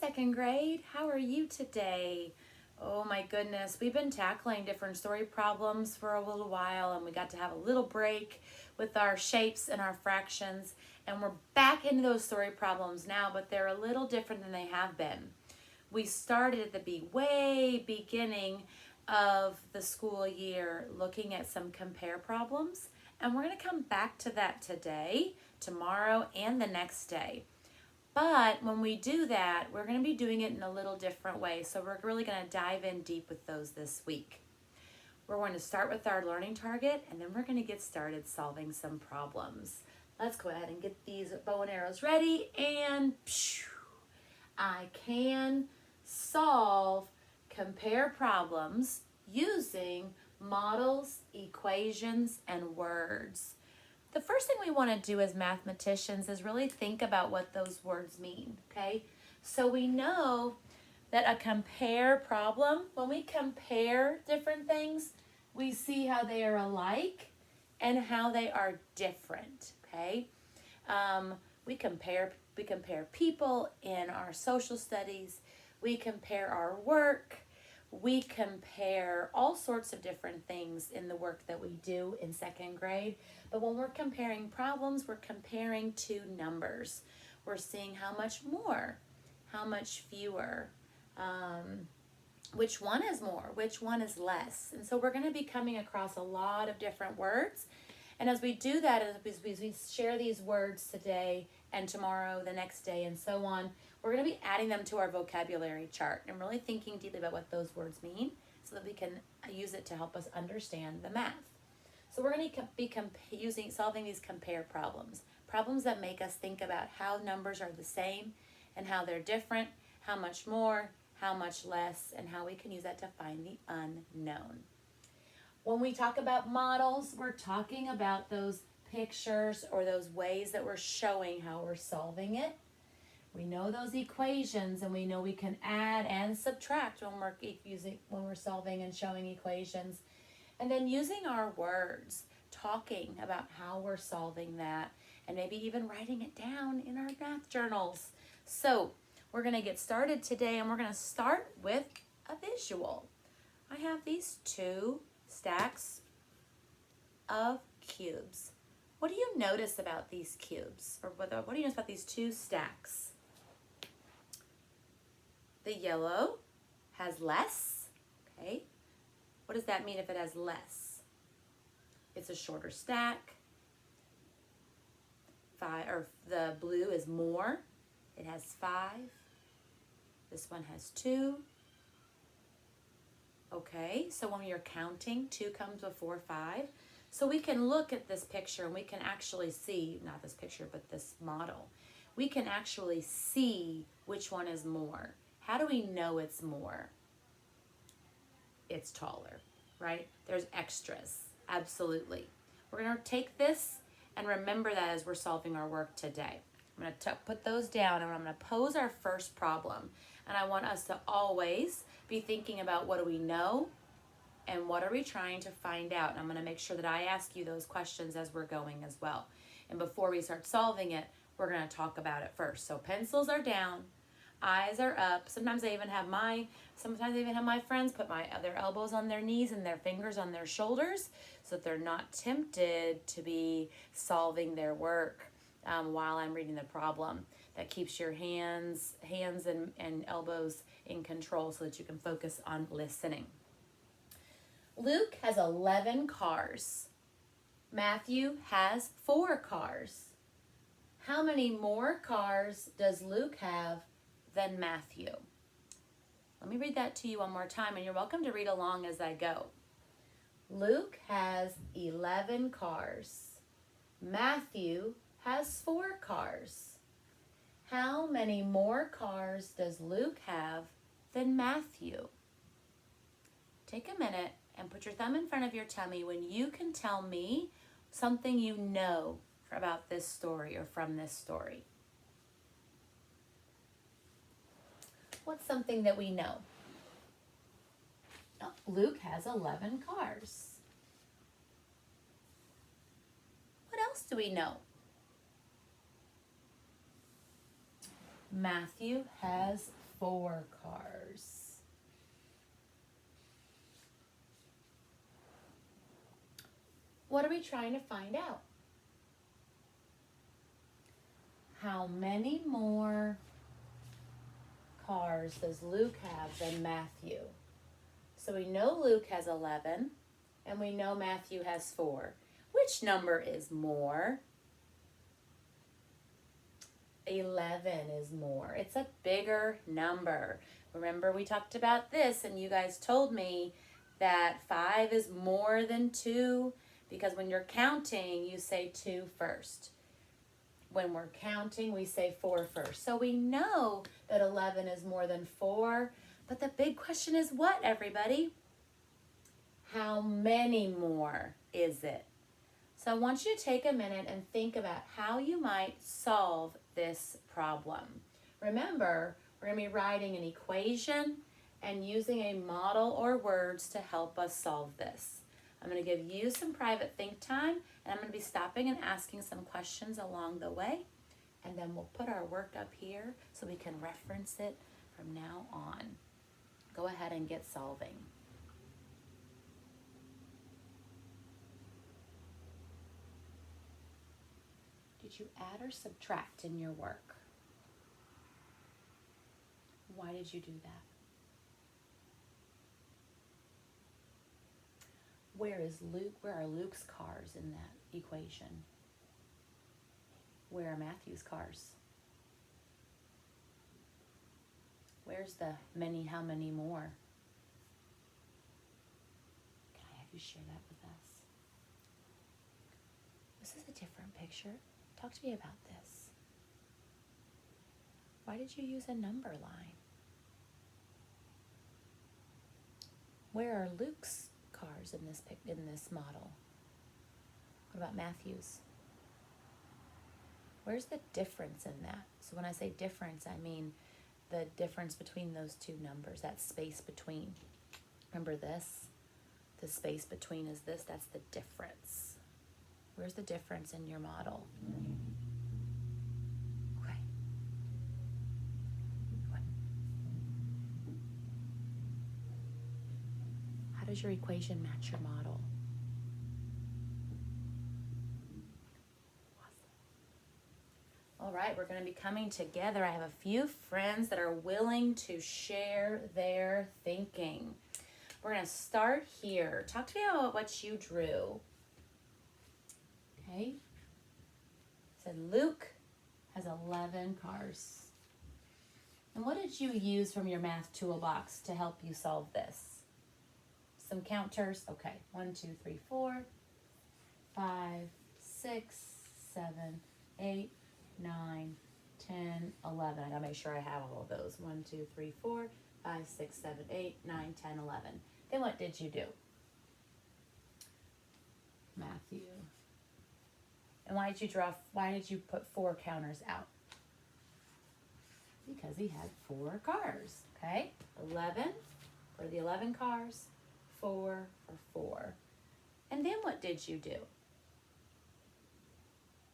second grade. How are you today? Oh my goodness, we've been tackling different story problems for a little while, and we got to have a little break with our shapes and our fractions, and we're back into those story problems now, but they're a little different than they have been. We started at the way beginning of the school year looking at some compare problems, and we're going to come back to that today, tomorrow, and the next day. But when we do that, we're going to be doing it in a little different way. So we're really going to dive in deep with those this week. We're going to start with our learning target, and then we're going to get started solving some problems. Let's go ahead and get these bow and arrows ready. And I can solve compare problems using models, equations, and words. The first thing we want to do as mathematicians is really think about what those words mean, okay? So we know that a compare problem, when we compare different things, we see how they are alike and how they are different, okay? We compare people in our social studies. We compare our work. We compare all sorts of different things in the work that we do in second grade. But when we're comparing problems, we're comparing two numbers. We're seeing how much more, how much fewer, which one is more, which one is less. And so we're going to be coming across a lot of different words. And as we do that, as we share these words today and tomorrow, the next day, and so on, we're going to be adding them to our vocabulary chart and really thinking deeply about what those words mean so that we can use it to help us understand the math. So we're going to be solving these compare problems, problems that make us think about how numbers are the same and how they're different, how much more, how much less, and how we can use that to find the unknown. When we talk about models, we're talking about those pictures or those ways that we're showing how we're solving it. We know those equations, and we know we can add and subtract when we're solving and showing equations. And then using our words, talking about how we're solving that, and maybe even writing it down in our math journals. So we're going to get started today, and we're going to start with a visual. I have these two stacks of cubes. What do you notice about these cubes? Or what do you notice about these two stacks? The yellow has less, okay? What does that mean if it has less? It's a shorter stack. The blue is more. It has 5. This one has 2. Okay, so when you're counting, 2 comes before 5. So we can look at this picture and we can actually see, not this picture, but this model. We can actually see which one is more. How do we know it's more? It's taller, right? There's extras, absolutely. We're going to take this and remember that as we're solving our work today. I'm going to put those down, and I'm going to pose our first problem. And I want us to always be thinking about what do we know and what are we trying to find out. And I'm going to make sure that I ask you those questions as we're going as well. And before we start solving it, we're going to talk about it first. So pencils are down. Eyes are up. Sometimes I even have my friends put their elbows on their knees and their fingers on their shoulders so that they're not tempted to be solving their work while I'm reading the problem. That keeps your hands and elbows in control so that you can focus on listening. Luke has 11 cars. Matthew has 4 cars. How many more cars does Luke have than Matthew? Let me read that to you one more time, and you're welcome to read along as I go. Luke has 11 cars. Matthew has 4 cars. How many more cars does Luke have than Matthew? Take a minute and put your thumb in front of your tummy when you can tell me something you know about this story or from this story. What's something that we know? Oh, Luke has 11 cars. What else do we know? Matthew has 4 cars. What are we trying to find out? How many more cars does Luke have than Matthew? So we know Luke has 11, and we know Matthew has 4. Which number is more? 11 is more. It's a bigger number. Remember, we talked about this, and you guys told me that 5 is more than 2, because when you're counting, you say 2 first. When we're counting, we say 4 first. So we know that 11 is more than 4, but the big question is what, everybody? How many more is it? So I want you to take a minute and think about how you might solve this problem. Remember, we're going to be writing an equation and using a model or words to help us solve this. I'm going to give you some private think time, and I'm going to be stopping and asking some questions along the way, and then we'll put our work up here so we can reference it from now on. Go ahead and get solving. Did you add or subtract in your work? Why did you do that? Where are Luke's cars in that equation? Where are Matthew's cars? Where's the how many more? Can I have you share that with us? This is a different picture. Talk to me about this. Why did you use a number line? Where are Luke's cars in this model? What about Matthew's? Where's the difference in that? So when I say difference, I mean the difference between those two numbers, that space between. Remember this? The space between is this, that's the difference. Where's the difference in your model? Okay. How does your equation match your model? Awesome. All right, we're going to be coming together. I have a few friends that are willing to share their thinking. We're going to start here. Talk to me about what you drew. Okay. Said Luke has 11 cars. And what did you use from your math toolbox to help you solve this? Some counters. Okay. 1, 2, 3, 4, 5, 6, 7, 8, 9, 10, 11. I gotta make sure I have all of those. 1, 2, 3, 4, 5, 6, 7, 8, 9, 10, 11. Then what did you do? Matthew. And why did you put 4 counters out? Because he had 4 cars, okay? 11 for the 11 cars, 4 for 4. And then what did you do?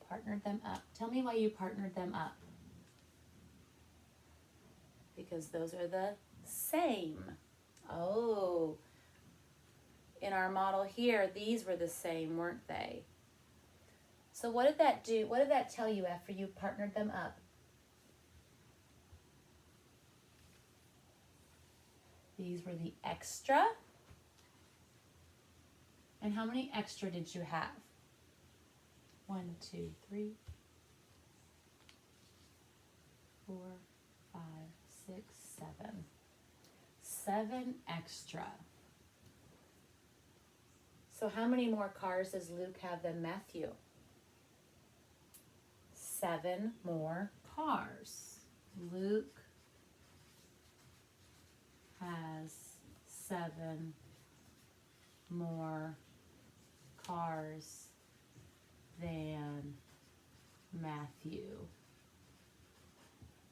Partnered them up. Tell me why you partnered them up. Because those are the same. Oh, in our model here, these were the same, weren't they? So what did that do? What did that tell you after you partnered them up? These were the extra. And how many extra did you have? 1, 2, 3, 4, 5, 6, 7. 7 extra. So how many more cars does Luke have than Matthew? 7 more cars. Luke has 7 more cars than Matthew.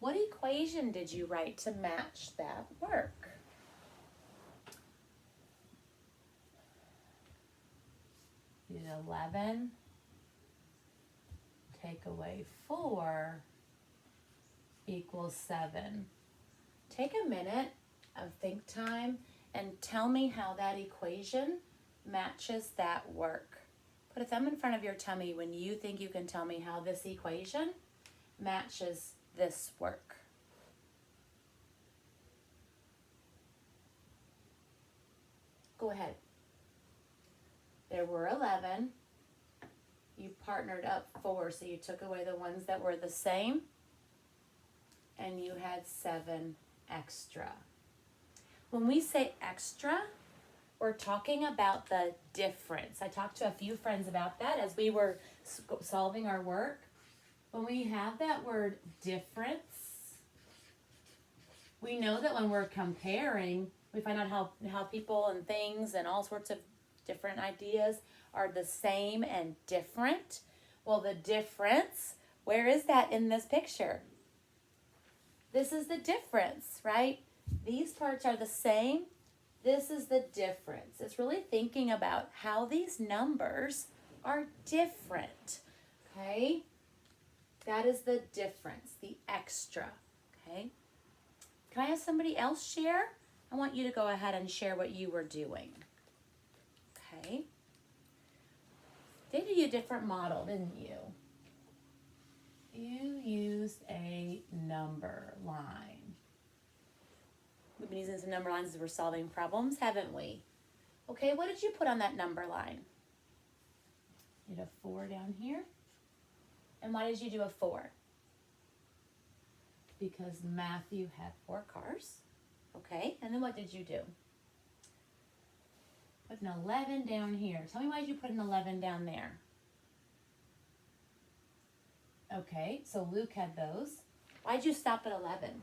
What equation did you write to match that work? You did 11. Take away 4 equals 7. take a minute of think time and tell me how that equation matches that work. Put a thumb in front of your tummy when you think you can tell me how this equation matches this work. Go ahead. There were 11. You partnered up 4, so you took away the ones that were the same, and you had 7 extra. When we say extra, we're talking about the difference. I talked to a few friends about that as we were solving our work. When we have that word difference, we know that when we're comparing, we find out how people and things and all sorts of different ideas are the same and different. Well, the difference, where is that in this picture? This is the difference, right? These parts are the same. This is the difference. It's really thinking about how these numbers are different, okay? That is the difference, the extra, okay? Can I have somebody else share? I want you to go ahead and share what you were doing, okay? They did a different model, didn't you? You used a number line. We've been using some number lines as we're solving problems, haven't we? Okay, what did you put on that number line? You did a 4 down here. And why did you do a 4? Because Matthew had 4 cars. Okay, and then what did you do? Put an 11 down here. Tell me why did you put an 11 down there? Okay, so Luke had those. Why did you stop at 11?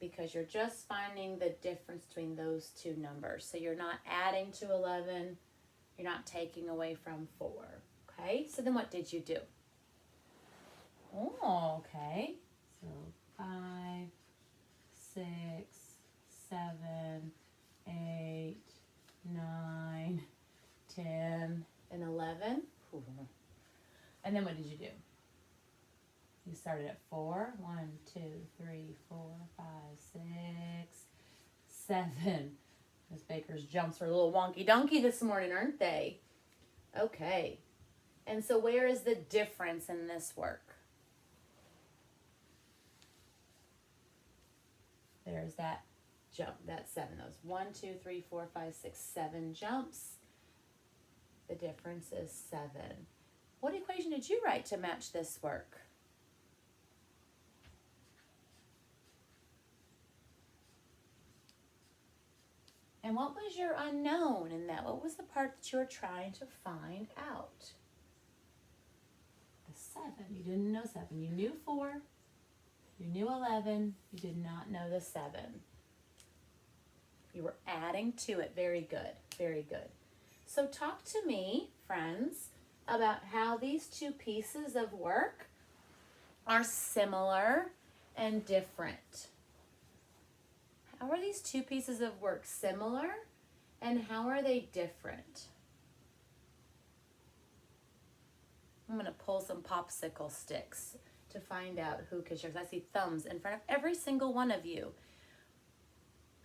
Because you're just finding the difference between those two numbers. So you're not adding to 11, you're not taking away from 4. Okay, so then what did you do? Oh, okay. So 5, 6, 7, 8, 9, 10, and 11. And then what did you do? You started at 4. 1, 2, 3, 4, 5, 6, 7. Miss Baker's jumps are a little wonky donkey this morning, aren't they? Okay. And so where is the difference in this work? There's that jump, that 7. Those 1, 2, 3, 4, 5, 6, 7 jumps. The difference is 7. What equation did you write to match this work? And what was your unknown in that? What was the part that you were trying to find out? The 7. You didn't know 7. You knew 4. You knew 11. You did not know the 7. You were adding to it. Very good. Very good. So talk to me, friends, about how these two pieces of work are similar and different. How are these two pieces of work similar and how are they different? I'm going to pull some popsicle sticks to find out who can share. I see thumbs in front of every single one of you.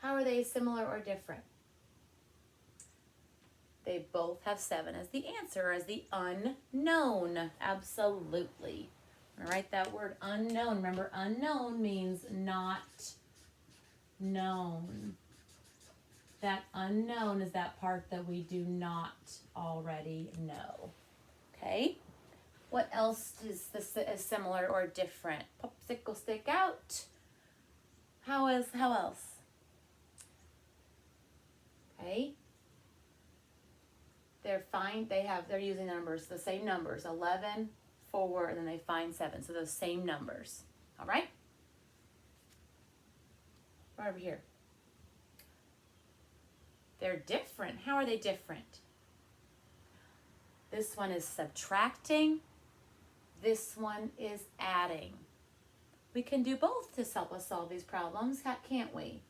How are they similar or different? They both have 7 as the answer, as the unknown. Absolutely. All right, that word unknown. Remember, unknown means not known. That unknown is that part that we do not already know. Okay? What else is similar or different? Popsicle stick out. How else? Okay? They're using numbers, the same numbers, 11, 4, and then they find 7. So those same numbers. All right? Right over here. They're different. How are they different? This one is subtracting. This one is adding. We can do both to help us solve these problems, can't we?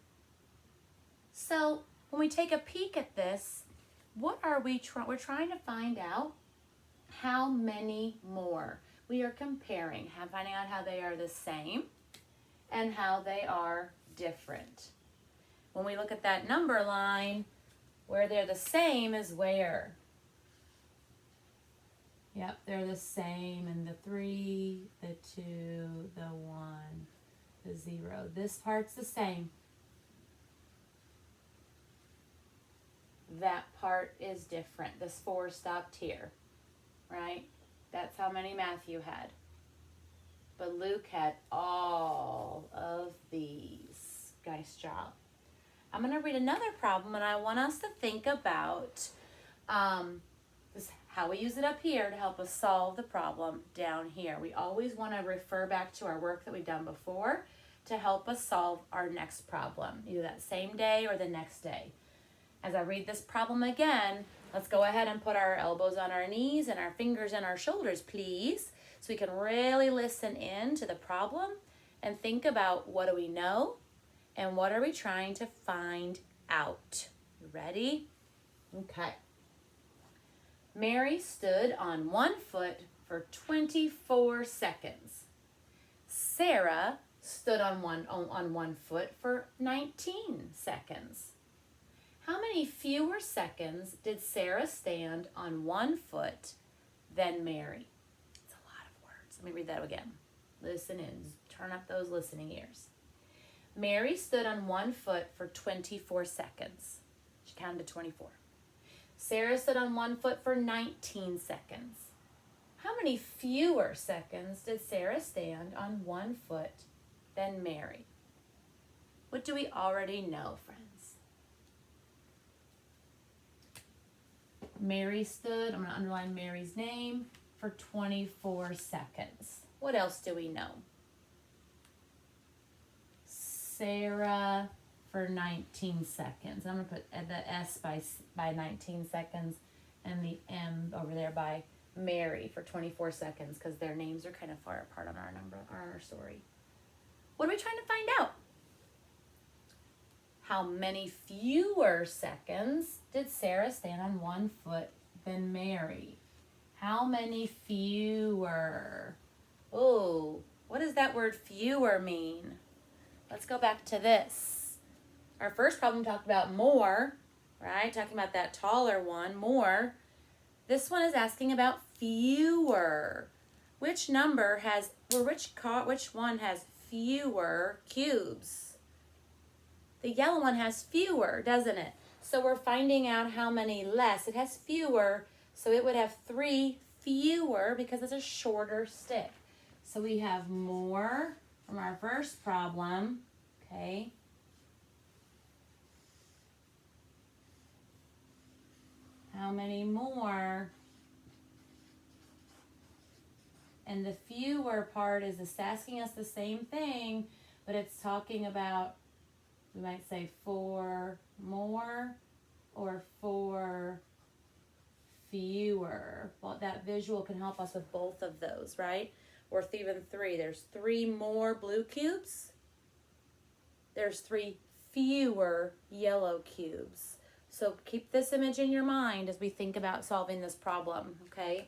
So when we take a peek at this, what are we're trying to find out how many more. We are comparing, finding out how they are the same and how they are different. When we look at that number line, where they're the same is where? Yep, they're the same in the 3, the 2, the 1, the 0. This part's the same. That part is different. This 4 stopped here, right? That's how many Matthew had. But Luke had all of these. Nice job. I'm going to read another problem, and I want us to think about how we use it up here to help us solve the problem down here. We always want to refer back to our work that we've done before to help us solve our next problem, either that same day or the next day. As I read this problem again, let's go ahead and put our elbows on our knees and our fingers on our shoulders, please, so we can really listen in to the problem and think about what do we know and what are we trying to find out. You ready? Okay. Mary stood on 1 foot for 24 seconds. Sarah stood on one foot for 19 seconds. How many fewer seconds did Sarah stand on 1 foot than Mary? It's a lot of words. Let me read that again. Listen in. Turn up those listening ears. Mary stood on 1 foot for 24 seconds. She counted to 24. Sarah stood on 1 foot for 19 seconds. How many fewer seconds did Sarah stand on 1 foot than Mary? What do we already know, friends? Mary stood, I'm going to underline Mary's name, for 24 seconds. What else do we know? Sarah for 19 seconds. I'm going to put the S by 19 seconds and the M over there by Mary for 24 seconds because their names are kind of far apart on our story. What are we trying to find out? How many fewer seconds did Sarah stand on 1 foot than Mary? How many fewer? Oh, what does that word fewer mean? Let's go back to this. Our first problem talked about more, right? Talking about that taller one, more. This one is asking about fewer. Which number has, or which one has fewer cubes? The yellow one has fewer, doesn't it? So we're finding out how many less. It has fewer, so it would have 3 fewer because it's a shorter stick. So we have more from our first problem, okay? How many more? And the fewer part is just asking us the same thing, but it's talking about, we might say 4 more or 4 fewer. Well, that visual can help us with both of those, right? Or even 3. There's 3 more blue cubes. There's 3 fewer yellow cubes. So keep this image in your mind as we think about solving this problem, okay?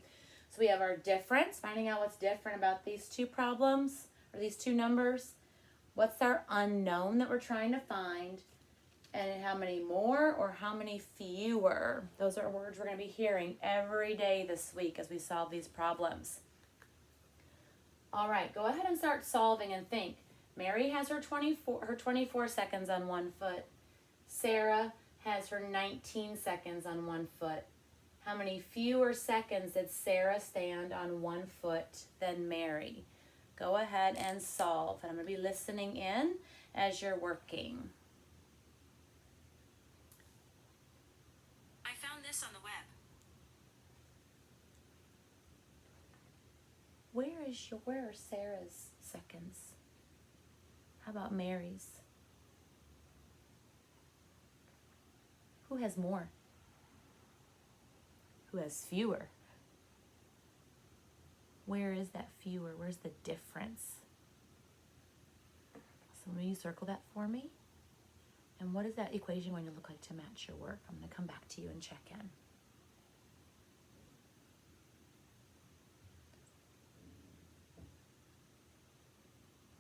So we have our difference, finding out what's different about these two problems, or these two numbers. What's our unknown that we're trying to find? And how many more or how many fewer? Those are words we're going to be hearing every day this week as we solve these problems. All right, go ahead and start solving and think. Mary has her 24 seconds on 1 foot. Sarah has her 19 seconds on 1 foot. How many fewer seconds did Sarah stand on 1 foot than Mary? Go ahead and solve. And I'm going to be listening in as you're working. I found this on the web. Where are Sarah's seconds? How about Mary's? Who has more? Who has fewer? Where is that fewer? Where's the difference? So will you circle that for me? And what is that equation going to look like to match your work? I'm going to come back to you and check in.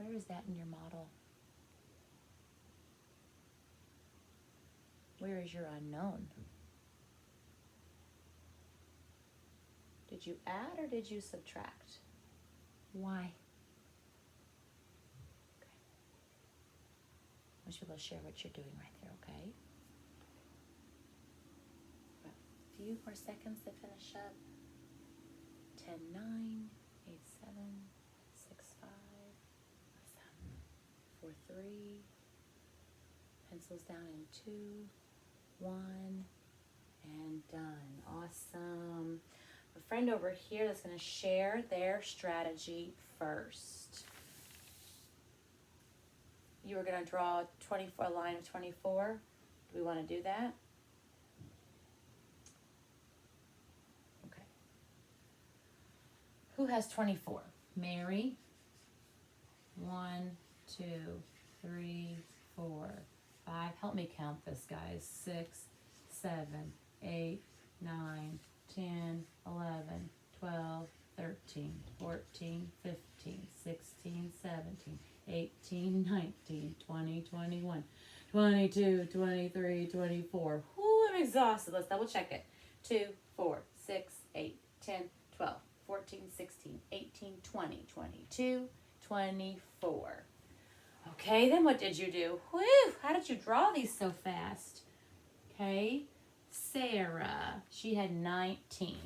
Where is that in your model? Where is your unknown? Did you add or did you subtract? Why? Okay. I want you to share what you're doing right there, okay? A few more seconds to finish up. 10, 9, 8, 7, 6, 5, 4, 3. Pencils down in 2, 1, and done. Awesome. A friend over here that's going to share their strategy first. You were going to draw a line of 24. Do we want to do that? Okay. Who has 24? Mary. 1, 2, 3, 4, 5. Help me count this, guys. 6, 7, 8, 9, 10, 11, 12, 13, 14, 15, 16, 17, 18, 19, 20, 21, 22, 23, 24. Whoo, I'm exhausted. Let's double check it. 2, 4, 6, 8, 10, 12, 14, 16, 18, 20, 22, 24. Okay, then what did you do? Whew, how did you draw these so fast? Okay, Sarah, she had 19.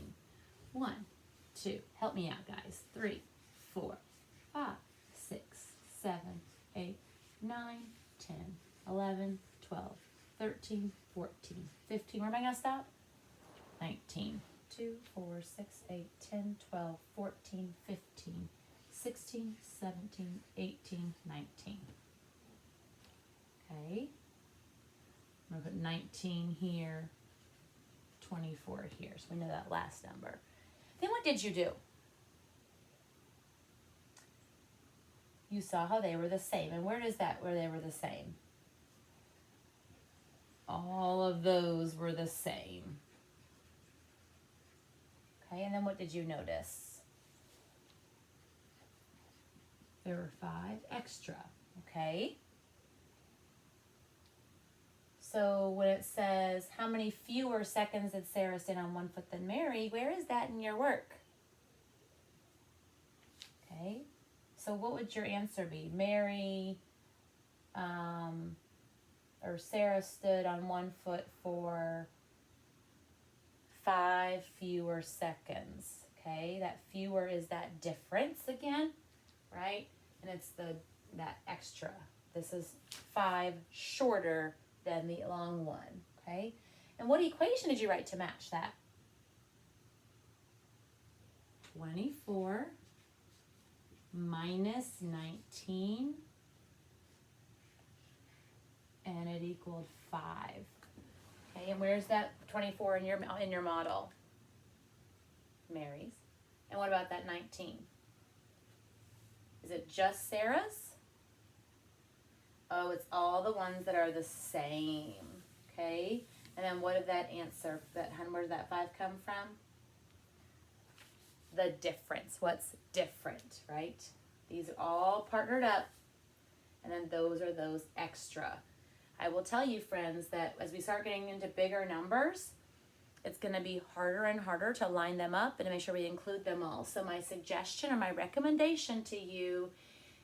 1, 2, help me out, guys. 3, 4, 5, 6, 7, 8, 9, 10, 11, 12, 13, 14, 15. Where am I going to stop? 19. 2, 4, 6, 8, 10, 12, 14, 15, 16, 17, 18, 19. Okay. I'm going to put 19 here, 24 here. So we know that last number. Then what did you do? You saw how they were the same. And where is that where they were the same? All of those were the same. Okay, and then what did you notice? There were 5 extra, okay? So when it says, how many fewer seconds did Sarah stand on 1 foot than Mary, where is that in your work? Okay, so what would your answer be? Mary, or Sarah stood on 1 foot for 5 fewer seconds. Okay, that fewer is that difference again, right? And it's that extra. This is 5 shorter than the long one, okay? And what equation did you write to match that? 24 minus 19, and it equaled 5. Okay, and where's that 24 in your model? Mary's. And what about that 19? Is it just Sarah's? Oh, it's all the ones that are the same. Okay, and then what did that answer? Where did that 5 come from? The difference. What's different, right? These are all partnered up, and then those are those extra. I will tell you, friends, that as we start getting into bigger numbers, it's going to be harder and harder to line them up and to make sure we include them all. So my suggestion or my recommendation to you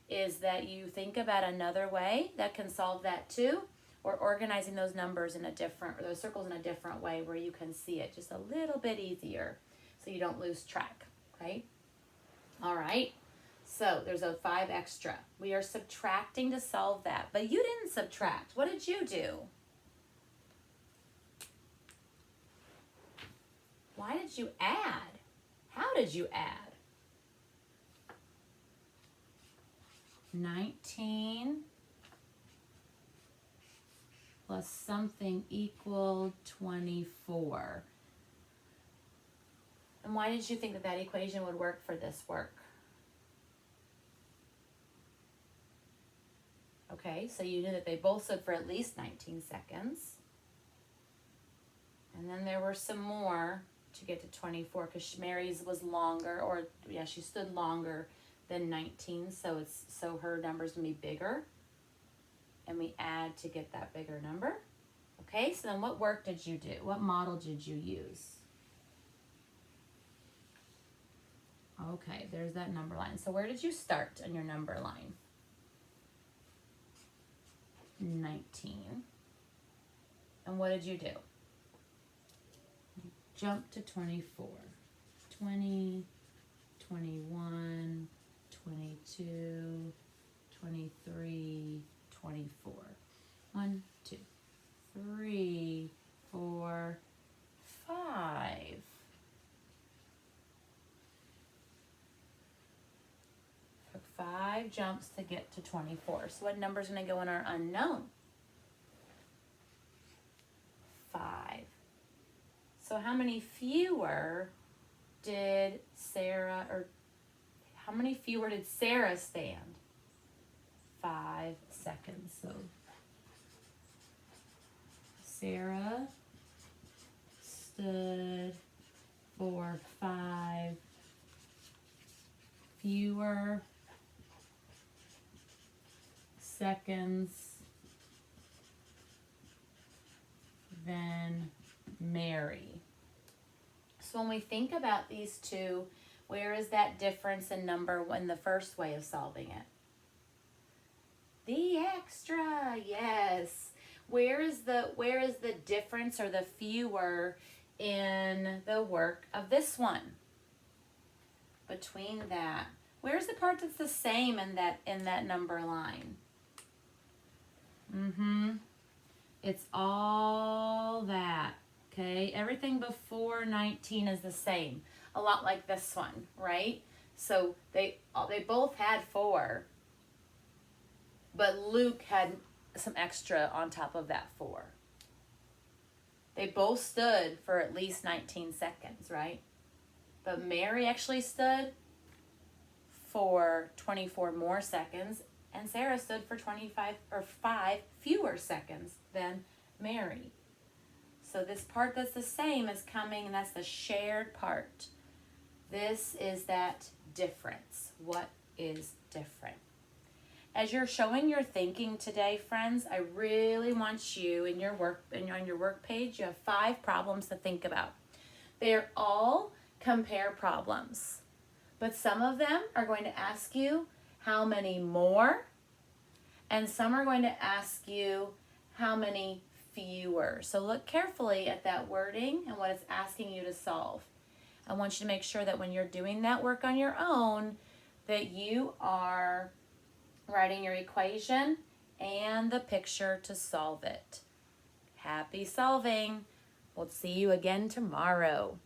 is that you think about another way that can solve that too, or organizing those numbers in a different, or those circles in a different way where you can see it just a little bit easier so you don't lose track, okay? All right, so there's a 5 extra. We are subtracting to solve that, but you didn't subtract. What did you do? Why did you add? How did you add? 19 plus something equal 24. And why did you think that equation would work for this work? Okay, so you knew that they both stood for at least 19 seconds. And then there were some more to get to 24 because Mary's was longer, or yeah, she stood longer than 19, so her number's gonna be bigger. And we add to get that bigger number. Okay, so then what work did you do? What model did you use? Okay, there's that number line. So where did you start on your number line? 19. And what did you do? Jump to 24. 20, 21, 22, 23, 24. 1, 2, 3, 4, 5. Took 5 jumps to get to 24. So what number is going to go in our unknown? 5. So how many fewer did Sarah stand? 5 seconds. So Sarah stood for 5 fewer seconds than Mary. So when we think about these two, where is that difference in number in the first way of solving it? The extra, yes. Where is the difference or the fewer in the work of this one? Between that. Where's the part that's the same in that number line? It's all that. Okay, everything before 19 is the same. A lot like this one, right? So they both had 4. But Luke had some extra on top of that 4. They both stood for at least 19 seconds, right? But Mary actually stood for 24 more seconds, and Sarah stood for 5 fewer seconds than Mary. So this part that's the same is coming, and that's the shared part. This is that difference. What is different? As you're showing your thinking today, friends, I really want you on your work page, you have 5 problems to think about. They're all compare problems, but some of them are going to ask you how many more, and some are going to ask you how many fewer. So look carefully at that wording and what it's asking you to solve. I want you to make sure that when you're doing that work on your own, that you are writing your equation and the picture to solve it. Happy solving. We'll see you again tomorrow.